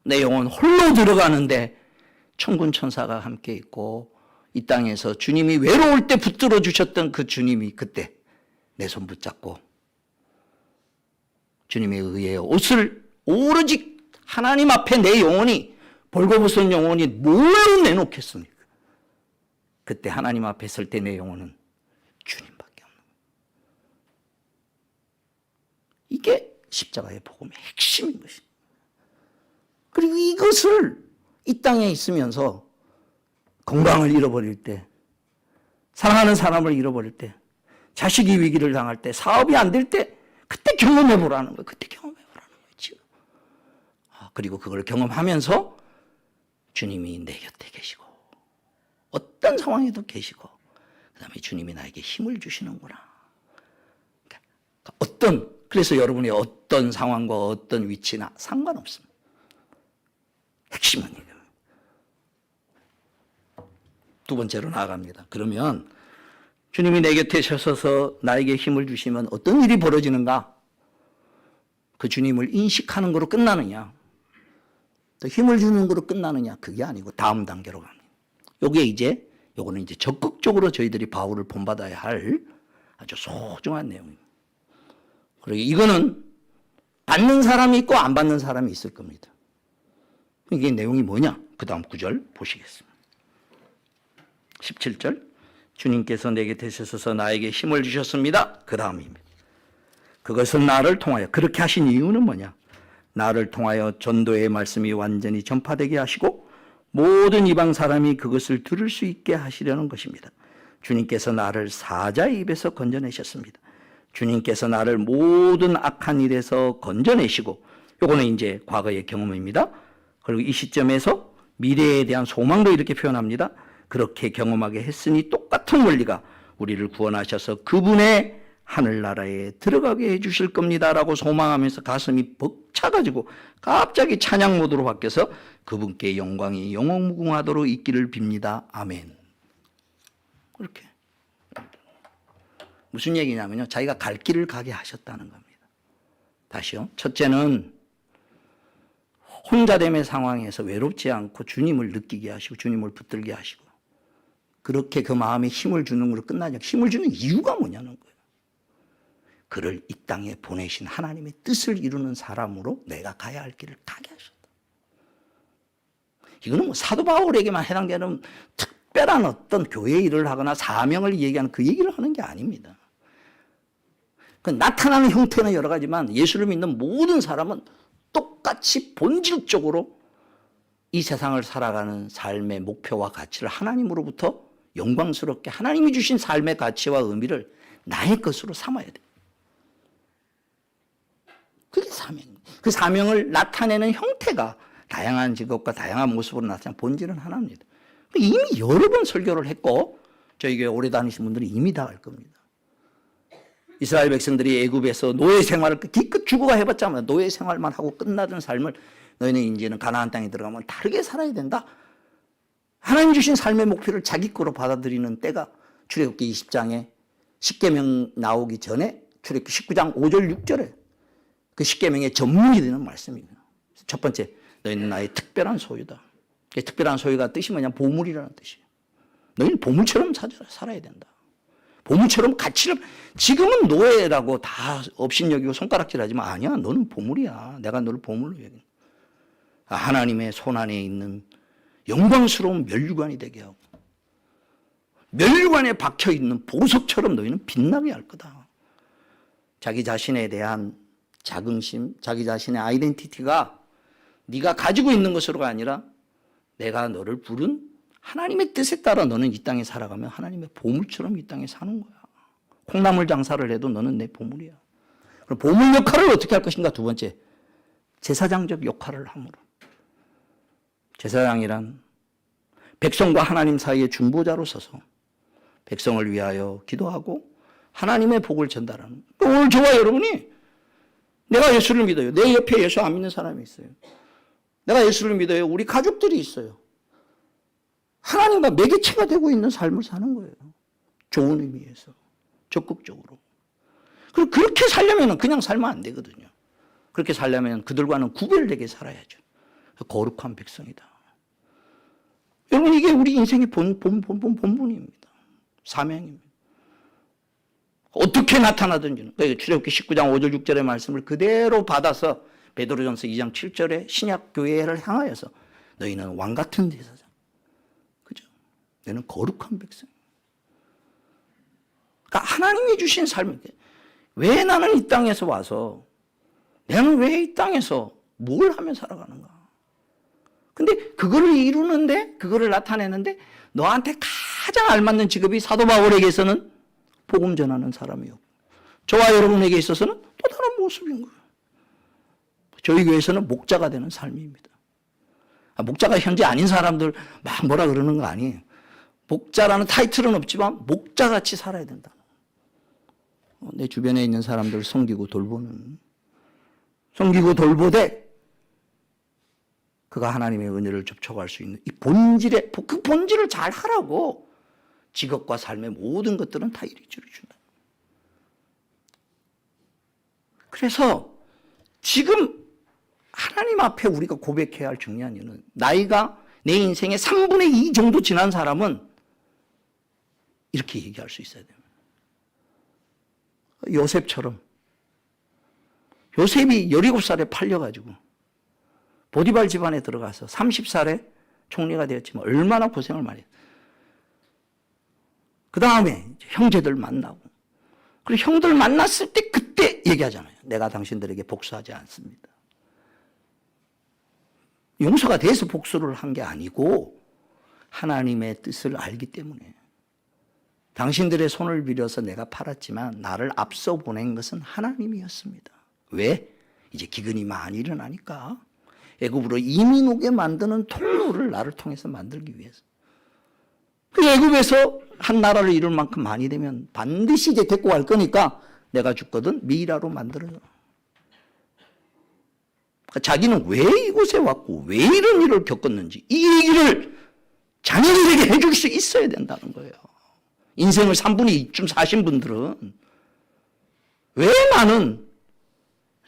내 영혼 홀로 들어가는데 천군 천사가 함께 있고 이 땅에서 주님이 외로울 때 붙들어 주셨던 그 주님이 그때 내 손 붙잡고 주님의 의에 옷을 오로지 하나님 앞에 내 영혼이 벌거벗은 영혼이 뭘로 내놓겠습니까? 그때 하나님 앞에 설 때 내 영혼은 주님밖에 없는 거예요. 이게 십자가의 복음의 핵심인 것입니다. 그리고 이것을 이 땅에 있으면서 건강을 잃어버릴 때, 사랑하는 사람을 잃어버릴 때, 자식이 위기를 당할 때, 사업이 안 될 때, 그때 경험해보라는 거예요. 그때 경험해보라는 거죠. 그리고 그걸 경험하면서 주님이 내 곁에 계시고, 어떤 상황에도 계시고, 그 다음에 주님이 나에게 힘을 주시는구나. 그래서 여러분이 어떤 상황과 어떤 위치나 상관없습니다. 핵심은 이거예요. 두 번째로 나아갑니다. 그러면 주님이 내 곁에 서셔서 나에게 힘을 주시면 어떤 일이 벌어지는가? 그 주님을 인식하는 거로 끝나느냐? 또 힘을 주는 거로 끝나느냐? 그게 아니고 다음 단계로 갑니다. 요거는 이제 적극적으로 저희들이 바울을 본받아야 할 아주 소중한 내용입니다. 그리고 이거는 받는 사람이 있고 안 받는 사람이 있을 겁니다. 이게 내용이 뭐냐? 그 다음 구절 보시겠습니다. 17절 주님께서 내게 되셔서 나에게 힘을 주셨습니다. 그 다음입니다. 그것은 나를 통하여 그렇게 하신 이유는 뭐냐? 나를 통하여 전도의 말씀이 완전히 전파되게 하시고 모든 이방 사람이 그것을 들을 수 있게 하시려는 것입니다. 주님께서 나를 사자의 입에서 건져내셨습니다. 주님께서 나를 모든 악한 일에서 건져내시고 요거는 이제 과거의 경험입니다. 그리고 이 시점에서 미래에 대한 소망도 이렇게 표현합니다. 그렇게 경험하게 했으니 똑같은 원리가 우리를 구원하셔서 그분의 하늘나라에 들어가게 해주실 겁니다 라고 소망하면서 가슴이 벅차가지고 갑자기 찬양 모드로 바뀌어서 그분께 영광이 영원무궁하도록 있기를 빕니다. 아멘. 그렇게. 무슨 얘기냐면요. 자기가 갈 길을 가게 하셨다는 겁니다. 다시요. 첫째는 혼자됨의 상황에서 외롭지 않고 주님을 느끼게 하시고 주님을 붙들게 하시고 그렇게 그 마음에 힘을 주는 걸로 끝나지 않고 힘을 주는 이유가 뭐냐는 거예요. 그를 이 땅에 보내신 하나님의 뜻을 이루는 사람으로 내가 가야 할 길을 가게 하셨다. 이거는 뭐 사도 바울에게만 해당되는 특별한 어떤 교회 일을 하거나 사명을 얘기하는 그 얘기를 하는 게 아닙니다. 그 나타나는 형태는 여러 가지만 예수를 믿는 모든 사람은 똑같이 본질적으로 이 세상을 살아가는 삶의 목표와 가치를 하나님으로부터 영광스럽게 하나님이 주신 삶의 가치와 의미를 나의 것으로 삼아야 돼요. 그게 사명입니다. 그 사명을 나타내는 형태가 다양한 직업과 다양한 모습으로 나타나는 본질은 하나입니다. 이미 여러 번 설교를 했고 저희 교회 오래 다니신 분들은 이미 다 알 겁니다. 이스라엘 백성들이 애굽에서 노예 생활을 기껏 죽어가 해봤자면 노예 생활만 하고 끝나던 삶을 너희는 이제는 가나안 땅에 들어가면 다르게 살아야 된다. 하나님 주신 삶의 목표를 자기 거로 받아들이는 때가 출애굽기 20장에 십계명 나오기 전에 출애굽기 19장 5절 6절에 그 십계명의 전문이 되는 말씀입니다. 첫 번째, 너희는 나의 특별한 소유다. 특별한 소유가 뜻이 뭐냐? 보물이라는 뜻이에요. 너희는 보물처럼 살아야 된다. 보물처럼 가치를, 지금은 노예라고 다 업신여기고 손가락질하지만 아니야, 너는 보물이야. 내가 너를 보물로 여긴다. 하나님의 손안에 있는 영광스러운 멸류관이 되게 하고 멸류관에 박혀있는 보석처럼 너희는 빛나게 할 거다. 자기 자신에 대한 자긍심, 자기 자신의 아이덴티티가 네가 가지고 있는 것으로가 아니라 내가 너를 부른 하나님의 뜻에 따라 너는 이 땅에 살아가면 하나님의 보물처럼 이 땅에 사는 거야. 콩나물 장사를 해도 너는 내 보물이야. 그럼 보물 역할을 어떻게 할 것인가? 두 번째, 제사장적 역할을 함으로. 제사장이란 백성과 하나님 사이의 중보자로 서서 백성을 위하여 기도하고 하나님의 복을 전달하는. 오늘 저와 여러분이 내가 예수를 믿어요. 내 옆에 예수 안 믿는 사람이 있어요. 내가 예수를 믿어요. 우리 가족들이 있어요. 하나님과 매개체가 되고 있는 삶을 사는 거예요. 좋은 의미에서. 적극적으로. 그리고 그렇게 살려면 그냥 살면 안 되거든요. 그렇게 살려면 그들과는 구별되게 살아야죠. 거룩한 백성이다. 여러분, 이게 우리 인생의 본분입니다. 사명입니다. 어떻게 나타나든지는. 출애굽기 19장 5절 6절의 말씀을 그대로 받아서 베드로전서 2장 7절에 신약 교회를 향하여서 너희는 왕 같은 제사장. 그죠? 너희는 거룩한 백성. 그러니까 하나님이 주신 삶을, 왜 나는 이 땅에서 와서, 나는 왜 이 땅에서 뭘 하며 살아가는가? 근데 그거를 이루는데, 그거를 나타내는데 너한테 가장 알맞는 직업이 사도 바울에게서는 복음 전하는 사람이요. 저와 여러분에게 있어서는 또 다른 모습인 거예요. 저희 교회에서는 목자가 되는 삶입니다. 목자가 현재 아닌 사람들 막 뭐라 그러는 거 아니에요. 목자라는 타이틀은 없지만 목자같이 살아야 된다. 내 주변에 있는 사람들 섬기고 돌보는, 섬기고 돌보되 그가 하나님의 은혜를 접촉할 수 있는 이 본질의, 그 본질을 잘 하라고 직업과 삶의 모든 것들은 다 이리저리 준다. 그래서 지금 하나님 앞에 우리가 고백해야 할 중요한 이유는, 나이가 내 인생의 3분의 2 정도 지난 사람은 이렇게 얘기할 수 있어야 됩니다. 요셉처럼. 요셉이 17살에 팔려가지고 보디발 집안에 들어가서 30살에 총리가 되었지만 얼마나 고생을 많이 했어요. 그 다음에 형제들 만나고, 그리고 형들 만났을 때 그때 얘기하잖아요. 내가 당신들에게 복수하지 않습니다. 용서가 돼서 복수를 한 게 아니고 하나님의 뜻을 알기 때문에. 당신들의 손을 빌어서 내가 팔았지만 나를 앞서 보낸 것은 하나님이었습니다. 왜? 이제 기근이 많이 일어나니까 애굽으로 이민 오게 만드는 통로를 나를 통해서 만들기 위해서. 그 애굽에서 한 나라를 이룰 만큼 많이 되면 반드시 이제 데리고 갈 거니까 내가 죽거든 미라로 만들어줘. 그러니까 자기는 왜 이곳에 왔고 왜 이런 일을 겪었는지 이 얘기를 자녀들에게 해줄 수 있어야 된다는 거예요. 인생을 3분의 2쯤 사신 분들은 왜 나는,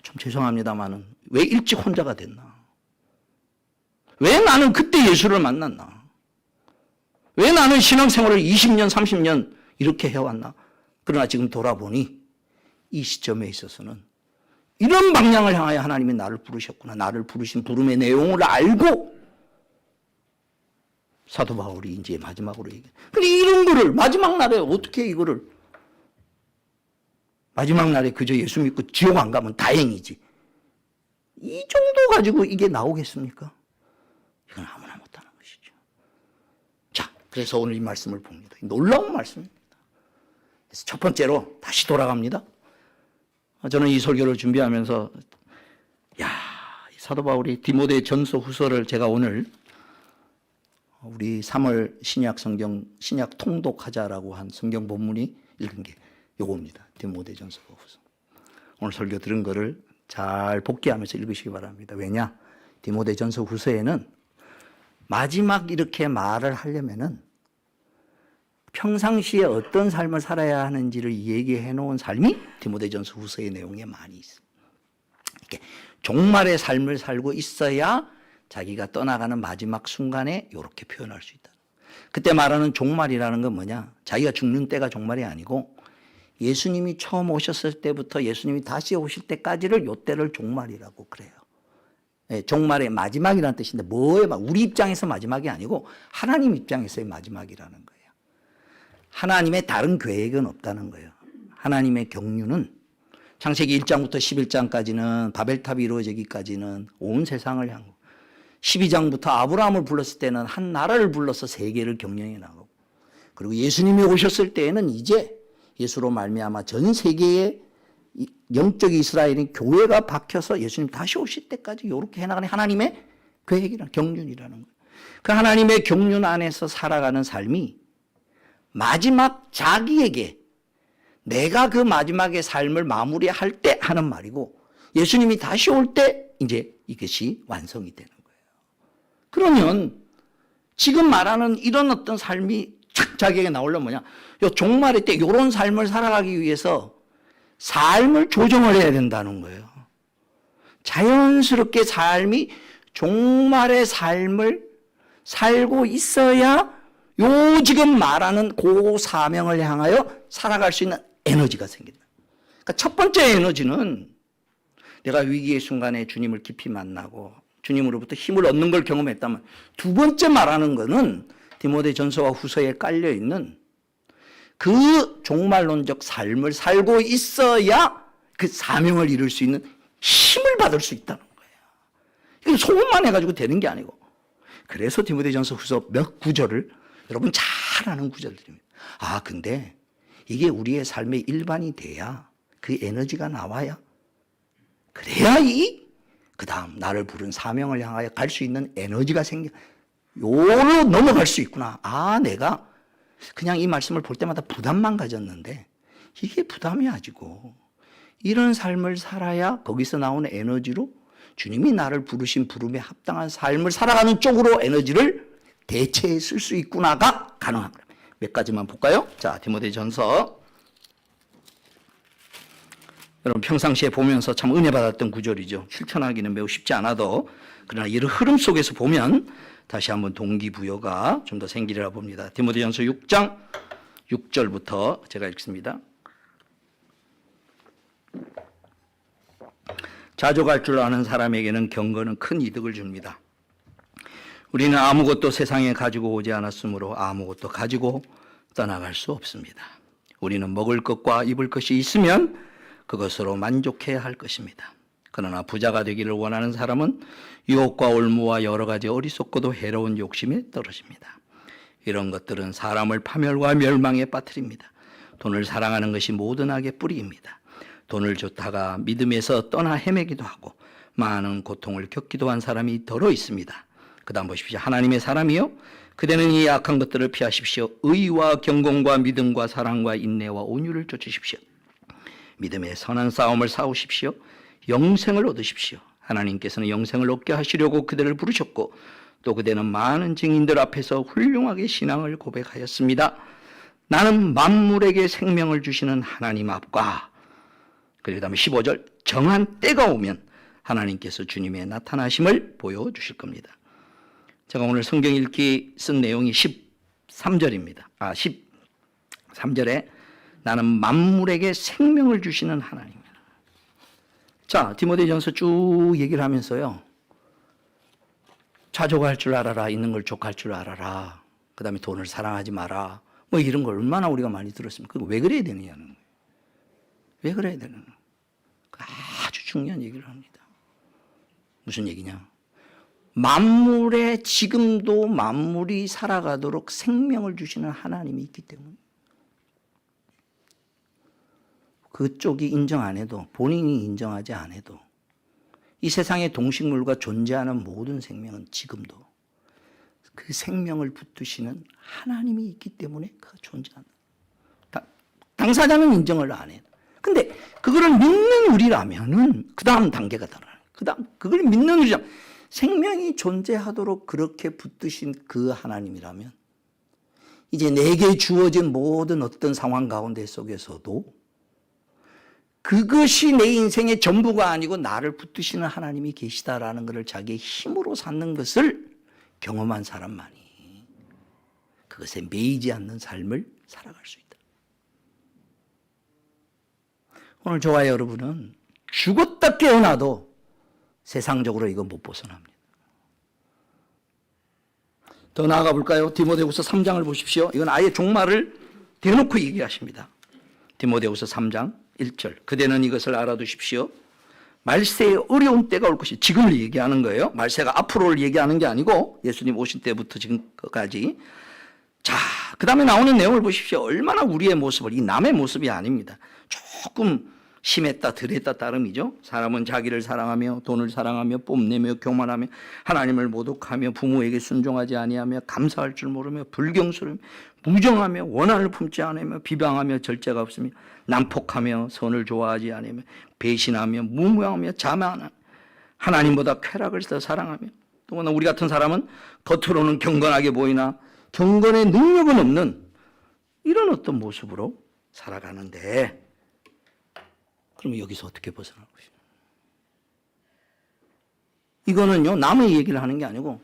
좀 죄송합니다만은 왜 일찍 혼자가 됐나? 왜 나는 그때 예수를 만났나? 왜 나는 신앙생활을 20년, 30년 이렇게 해왔나? 그러나 지금 돌아보니 이 시점에 있어서는 이런 방향을 향하여 하나님이 나를 부르셨구나. 나를 부르신 부름의 내용을 알고 사도 바울이 이제 마지막으로 얘기해. 근데 이런 거를 마지막 날에 어떻게 이거를, 마지막 날에 그저 예수 믿고 지옥 안 가면 다행이지. 이 정도 가지고 이게 나오겠습니까? 이건 아무나 못하는 것이죠. 자, 그래서 오늘 이 말씀을 봅니다. 놀라운 말씀입니다. 그래서 첫 번째로 다시 돌아갑니다. 저는 이 설교를 준비하면서 사도 바울이 디모데 전서 후서를 제가 오늘 우리 3월 신약 성경 신약 통독하자라고 한 성경 본문이 읽은 게 요겁니다. 디모데 전서 후서. 오늘 설교 들은 거를 잘 복기하면서 읽으시기 바랍니다. 왜냐? 디모데 전서 후서에는 마지막 이렇게 말을 하려면은 평상시에 어떤 삶을 살아야 하는지를 얘기해 놓은 삶이 디모데 전서 후서의 내용에 많이 있습니다. 종말의 삶을 살고 있어야 자기가 떠나가는 마지막 순간에 이렇게 표현할 수 있다. 그때 말하는 종말이라는 건 뭐냐? 자기가 죽는 때가 종말이 아니고 예수님이 처음 오셨을 때부터 예수님이 다시 오실 때까지를 요 때를 종말이라고 그래요. 예, 종말의 마지막이라는 뜻인데 뭐예요? 우리 입장에서 마지막이 아니고 하나님 입장에서의 마지막이라는 거예요. 하나님의 다른 계획은 없다는 거예요. 하나님의 경륜은 창세기 1장부터 11장까지는 바벨탑이 이루어지기까지는 온 세상을 향하고 12장부터 아브라함을 불렀을 때는 한 나라를 불러서 세계를 경영해 나가고 그리고 예수님이 오셨을 때에는 이제 예수로 말미암아 전 세계에 영적 이스라엘인 교회가 박혀서 예수님 다시 오실 때까지 이렇게 해나가는 하나님의 계획이라는 경륜이라는 거예요. 그 하나님의 경륜 안에서 살아가는 삶이 마지막 자기에게 내가 그 마지막의 삶을 마무리할 때 하는 말이고 예수님이 다시 올 때 이제 이것이 완성이 되는 거예요. 그러면 지금 말하는 이런 어떤 삶이 착 자기에게 나오려면 뭐냐? 요 종말의 때 이런 삶을 살아가기 위해서 삶을 조정을 해야 된다는 거예요. 자연스럽게 삶이 종말의 삶을 살고 있어야 요 지금 말하는 그 사명을 향하여 살아갈 수 있는 에너지가 생긴다. 그러니까 첫 번째 에너지는 내가 위기의 순간에 주님을 깊이 만나고 주님으로부터 힘을 얻는 걸 경험했다면 두 번째 말하는 거는 디모데전서와 후서에 깔려 있는 그 종말론적 삶을 살고 있어야 그 사명을 이룰 수 있는 힘을 받을 수 있다는 거예요. 이건 소문만 해가지고 되는 게 아니고 그래서 디모데전서 후서 몇 구절을 여러분 잘 아는 구절들입니다. 아 근데 이게 우리의 삶의 일반이 돼야 그 에너지가 나와야 그래야 그 다음 나를 부른 사명을 향하여 갈 수 있는 에너지가 생겨 요로 넘어갈 수 있구나. 아 내가 그냥 이 말씀을 볼 때마다 부담만 가졌는데 이게 부담이 아니고 이런 삶을 살아야 거기서 나오는 에너지로 주님이 나를 부르신 부름에 합당한 삶을 살아가는 쪽으로 에너지를 대체해 쓸 수 있구나가 가능한 거예요. 몇 가지만 볼까요? 자, 디모데전서 여러분 평상시에 보면서 참 은혜 받았던 구절이죠. 실천하기는 매우 쉽지 않아도 그러나 이런 흐름 속에서 보면 다시 한번 동기부여가 좀 더 생기리라 봅니다. 디모데전서 6장 6절부터 제가 읽습니다. 자족할 줄 아는 사람에게는 경건은 큰 이득을 줍니다. 우리는 아무것도 세상에 가지고 오지 않았으므로 아무것도 가지고 떠나갈 수 없습니다. 우리는 먹을 것과 입을 것이 있으면 그것으로 만족해야 할 것입니다. 그러나 부자가 되기를 원하는 사람은 유혹과 올무와 여러 가지 어리석고도 해로운 욕심에 떨어집니다. 이런 것들은 사람을 파멸과 멸망에 빠뜨립니다. 돈을 사랑하는 것이 모든 악의 뿌리입니다. 돈을 줬다가 믿음에서 떠나 헤매기도 하고 많은 고통을 겪기도 한 사람이 더러 있습니다. 그 다음 보십시오. 하나님의 사람이요 그대는 이 악한 것들을 피하십시오. 의와 경건과 믿음과 사랑과 인내와 온유를 쫓으십시오. 믿음의 선한 싸움을 싸우십시오. 영생을 얻으십시오. 하나님께서는 영생을 얻게 하시려고 그대를 부르셨고 또 그대는 많은 증인들 앞에서 훌륭하게 신앙을 고백하였습니다. 나는 만물에게 생명을 주시는 하나님 앞과 그 다음에 15절 정한 때가 오면 하나님께서 주님의 나타나심을 보여주실 겁니다. 제가 오늘 성경 읽기 쓴 내용이 13절입니다. 13절에 나는 만물에게 생명을 주시는 하나님이다. 자, 디모데전서 쭉 얘기를 하면서요. 자족할 줄 알아라. 있는 걸 족할 줄 알아라. 그 다음에 돈을 사랑하지 마라. 뭐 이런 걸 얼마나 우리가 많이 들었습니까? 그거 왜 그래야 되느냐는 거예요. 왜 그래야 되는 거예요. 아주 중요한 얘기를 합니다. 무슨 얘기냐? 만물에 지금도 만물이 살아가도록 생명을 주시는 하나님이 있기 때문에 그쪽이 인정 안 해도 본인이 인정하지 안 해도 이 세상의 동식물과 존재하는 모든 생명은 지금도 그 생명을 붙드시는 하나님이 있기 때문에 그가 존재한다. 당사자는 인정을 안 해요. 근데 그거를 믿는 우리라면은 그 다음 단계가 달라요. 그 다음 그걸 믿는 우리라면 생명이 존재하도록 그렇게 붙드신 그 하나님이라면 이제 내게 주어진 모든 어떤 상황 가운데 속에서도 그것이 내 인생의 전부가 아니고 나를 붙드시는 하나님이 계시다라는 것을 자기의 힘으로 쌓는 것을 경험한 사람만이 그것에 매이지 않는 삶을 살아갈 수 있다. 오늘 저와 여러분은 죽었다 깨어나도 세상적으로 이거 못 벗어납니다. 더 나아가 볼까요? 디모데후서 3장을 보십시오. 이건 아예 종말을 대놓고 얘기하십니다. 디모데후서 3장 1절. 그대는 이것을 알아두십시오. 말세에 어려운 때가 올 것이, 지금을 얘기하는 거예요. 말세가 앞으로를 얘기하는 게 아니고 예수님 오신 때부터 지금까지. 자, 그 다음에 나오는 내용을 보십시오. 얼마나 우리의 모습을, 이 남의 모습이 아닙니다. 조금 심했다 덜했다 따름이죠. 사람은 자기를 사랑하며 돈을 사랑하며 뽐내며 교만하며 하나님을 모독하며 부모에게 순종하지 아니하며 감사할 줄 모르며 불경스러우며 무정하며 원한을 품지 않으며 비방하며 절제가 없으며 난폭하며 선을 좋아하지 않으며 배신하며 무모하며 자만하며 하나님보다 쾌락을 더 사랑하며, 또 우리 같은 사람은 겉으로는 경건하게 보이나 경건의 능력은 없는 이런 어떤 모습으로 살아가는데, 그러면 여기서 어떻게 벗어날 것이냐? 이거는요, 남의 얘기를 하는 게 아니고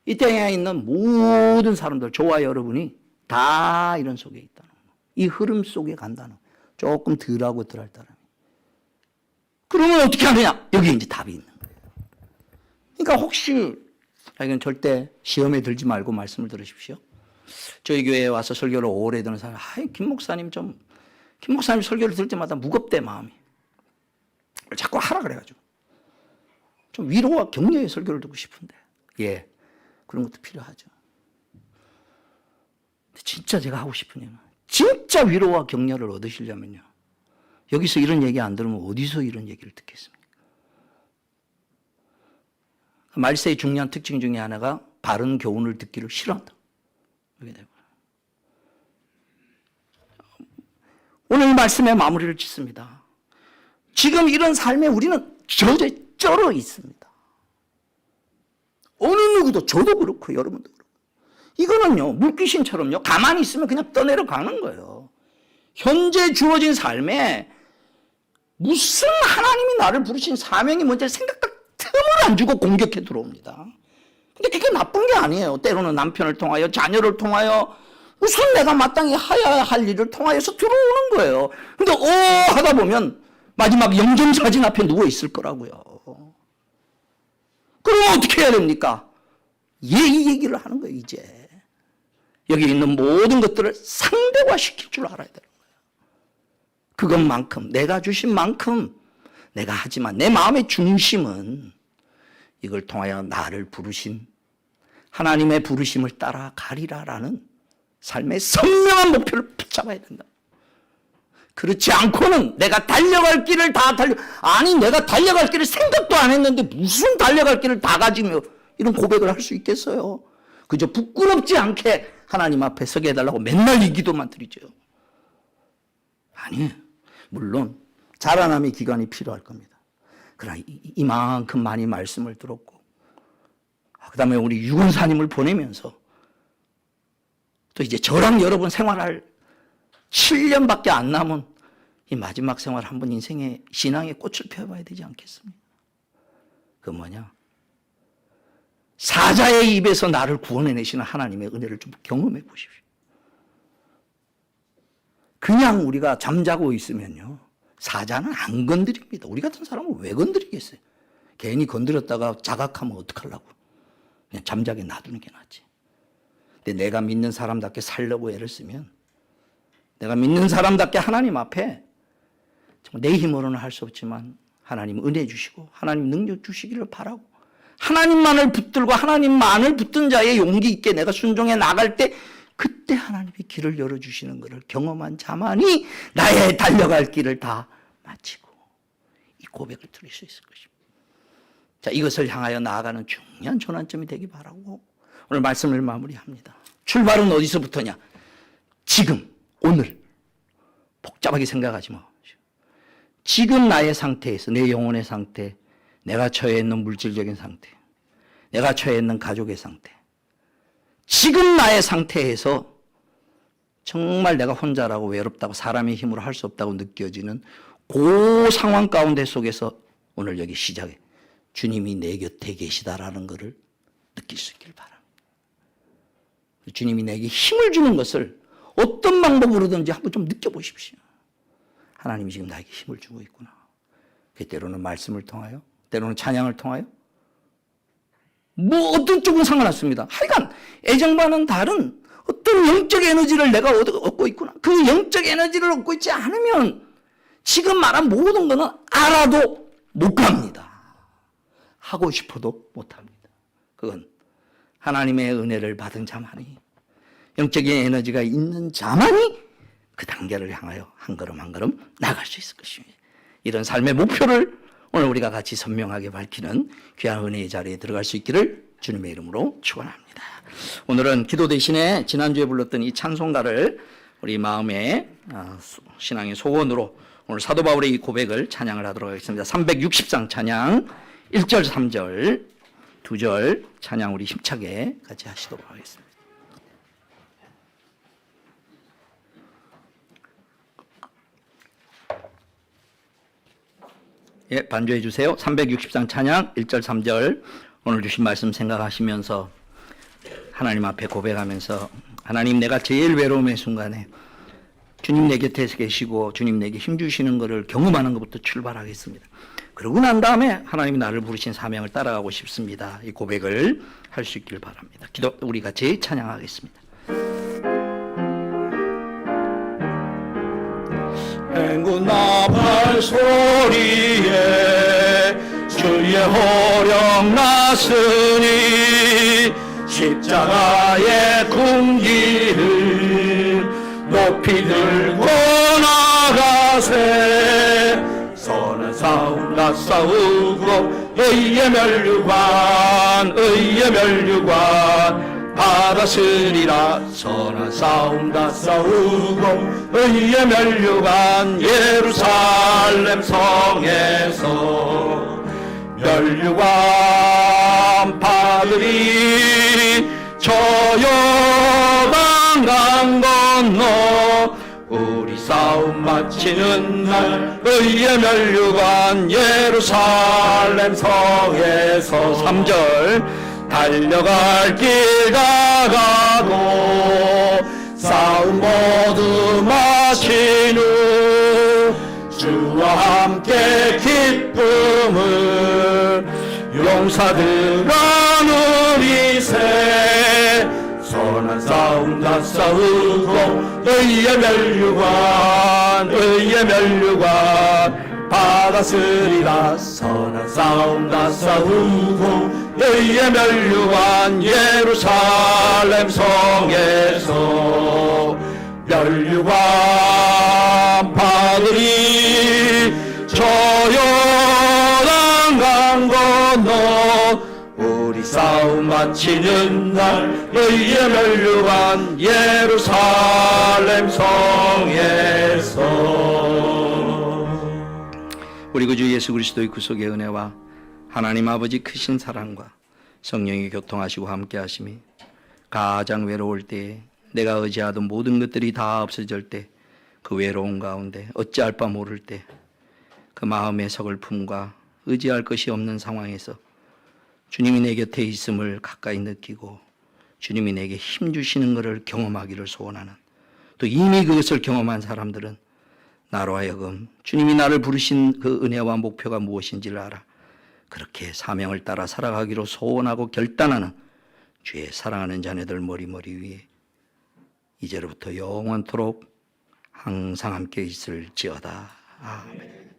이 땅에 있는 모든 사람들, 저와 여러분이 다 이런 속에 있다는 거. 이 흐름 속에 간다는 거. 조금 덜하고 덜할 따름이. 그러면 어떻게 하느냐? 여기 이제 답이 있는 거예요. 그러니까 혹시, 이건 절대 시험에 들지 말고 말씀을 들으십시오. 저희 교회에 와서 설교를 오래 듣는 사람, 김 목사님 설교를 들을 때마다 무겁대, 마음이. 자꾸 하라 그래가지고. 좀 위로와 격려의 설교를 듣고 싶은데. 예. 그런 것도 필요하죠. 근데 진짜 제가 하고 싶은 얘기는, 진짜 위로와 격려를 얻으시려면요, 여기서 이런 얘기 안 들으면 어디서 이런 얘기를 듣겠습니까? 말세의 중요한 특징 중에 하나가 바른 교훈을 듣기를 싫어한다. 이게 되고. 오늘 이 말씀의 마무리를 짓습니다. 지금 이런 삶에 우리는 쩔어 있습니다. 어느 누구도, 저도 그렇고 여러분도 그렇고. 이거는요, 물귀신처럼요, 가만히 있으면 그냥 떠내려가는 거예요. 현재 주어진 삶에 무슨 하나님이 나를 부르신 사명이 뭔지 생각할 틈을 안 주고 공격해 들어옵니다. 근데 그게 나쁜 게 아니에요. 때로는 남편을 통하여, 자녀를 통하여, 무슨 내가 마땅히 해야 할 일을 통하여서 들어오는 거예요. 근데 하다 보면 마지막 영정사진 앞에 누워 있을 거라고요. 그러면 어떻게 해야 됩니까? 이 얘기를 하는 거예요, 이제. 여기 있는 모든 것들을 상대화시킬 줄 알아야 되는 거예요. 그것만큼, 내가 주신 만큼 내가 하지만 내 마음의 중심은 이걸 통하여 나를 부르신 하나님의 부르심을 따라가리라라는 삶의 선명한 목표를 붙잡아야 된다. 그렇지 않고는 내가 달려갈 길을 다 내가 달려갈 길을 생각도 안 했는데 무슨 달려갈 길을 다 가지며 이런 고백을 할 수 있겠어요? 그저 부끄럽지 않게 하나님 앞에 서게 해달라고 맨날 이 기도만 드리죠. 아니에요. 물론 자라남의 기간이 필요할 겁니다. 그러나 이만큼 많이 말씀을 들었고, 그 다음에 우리 유건사님을 보내면서 또 이제 저랑 여러분 생활할 7년밖에 안 남은 이 마지막 생활 한번 인생의 신앙의 꽃을 펴봐야 되지 않겠습니까? 그 뭐냐? 사자의 입에서 나를 구원해내시는 하나님의 은혜를 좀 경험해 보십시오. 그냥 우리가 잠자고 있으면요, 사자는 안 건드립니다. 우리 같은 사람은 왜 건드리겠어요? 괜히 건드렸다가 자각하면 어떡하려고. 그냥 잠자게 놔두는 게 낫지. 근데 내가 믿는 사람답게 살려고 애를 쓰면, 내가 믿는 사람답게 하나님 앞에 정말 내 힘으로는 할 수 없지만 하나님 은혜 주시고 하나님 능력 주시기를 바라고, 하나님만을 붙들고 하나님만을 붙든 자의 용기 있게 내가 순종해 나갈 때, 그때 하나님의 길을 열어주시는 것을 경험한 자만이 나의 달려갈 길을 다 마치고 이 고백을 드릴 수 있을 것입니다. 자, 이것을 향하여 나아가는 중요한 전환점이 되기 바라고 오늘 말씀을 마무리합니다. 출발은 어디서부터냐? 지금, 오늘. 복잡하게 생각하지 마십시오. 지금 나의 상태에서, 내 영혼의 상태, 내가 처해 있는 물질적인 상태, 내가 처해 있는 가족의 상태, 지금 나의 상태에서 정말 내가 혼자라고 외롭다고 사람의 힘으로 할 수 없다고 느껴지는 그 상황 가운데 속에서 오늘 여기 시작에 주님이 내 곁에 계시다라는 것을 느낄 수 있길 바랍니다. 주님이 내게 힘을 주는 것을 어떤 방법으로든지 한번 좀 느껴보십시오. 하나님이 지금 나에게 힘을 주고 있구나. 때로는 말씀을 통하여, 때로는 찬양을 통하여, 뭐 어떤 쪽은 상관없습니다. 하여간 애정과는 다른 어떤 영적 에너지를 내가 얻고 있구나. 그 영적 에너지를 얻고 있지 않으면 지금 말한 모든 것은 알아도 못 갑니다. 하고 싶어도 못합니다. 그건 하나님의 은혜를 받은 자만이, 영적인 에너지가 있는 자만이 그 단계를 향하여 한 걸음 한 걸음 나갈 수 있을 것입니다. 이런 삶의 목표를 오늘 우리가 같이 선명하게 밝히는 귀한 은혜의 자리에 들어갈 수 있기를 주님의 이름으로 축원합니다. 오늘은 기도 대신에 지난주에 불렀던 이 찬송가를 우리 마음의 신앙의 소원으로 오늘 사도 바울의 이 고백을 찬양을 하도록 하겠습니다. 360장 찬양 1절 3절 2절 찬양 우리 힘차게 같이 하시도록 하겠습니다. 예, 반주해 주세요. 360장 찬양 1절 3절 오늘 주신 말씀 생각하시면서 하나님 앞에 고백하면서 하나님, 내가 제일 외로움의 순간에 주님 내 곁에 계시고 주님 내게 힘주시는 것을 경험하는 것부터 출발하겠습니다. 그러고 난 다음에 하나님이 나를 부르신 사명을 따라가고 싶습니다. 이 고백을 할 수 있길 바랍니다. 기도 우리 같이 찬양하겠습니다. 행군 나팔 소리에 주의 호령 났으니 십자가의 군기를 높이 들고 나가세. 선한 싸움 다 싸우고 의의 멸류관 받았으리라. 선한 싸움 다 싸우고 의의 멸류관 예루살렘 성에서 멸류관 받으리. 저 요단 강 건너 우리 싸움 마치는 날 의의 멸류관 예루살렘 성에서 3절 달려갈 길 다가고 싸움 모두 마친 후 주와 함께 기쁨을 용사들아 누리세. 선한 싸움 다 싸우고 의의 멸류관 받았으리라. 선한 싸움 다 싸우고 의의 멸류관 예루살렘 성에서 멸류관 받으리. 저 요단 강 건너 우리 싸움 마치는 날 의의 멸류관 예루살렘 성에서. 우리 구주 예수 그리스도의 구속의 은혜와 하나님 아버지 크신 사랑과 성령이 교통하시고 함께 하심이 가장 외로울 때에 내가 의지하던 모든 것들이 다 없어질 때 그 외로움 가운데 어찌할 바 모를 때 그 마음의 서글픔과 의지할 것이 없는 상황에서 주님이 내 곁에 있음을 가까이 느끼고 주님이 내게 힘 주시는 것을 경험하기를 소원하는, 또 이미 그것을 경험한 사람들은 나로 하여금 주님이 나를 부르신 그 은혜와 목표가 무엇인지를 알아 그렇게 사명을 따라 살아가기로 소원하고 결단하는 주의 사랑하는 자녀들 머리 위에 이제로부터 영원토록 항상 함께 있을지어다. 아멘.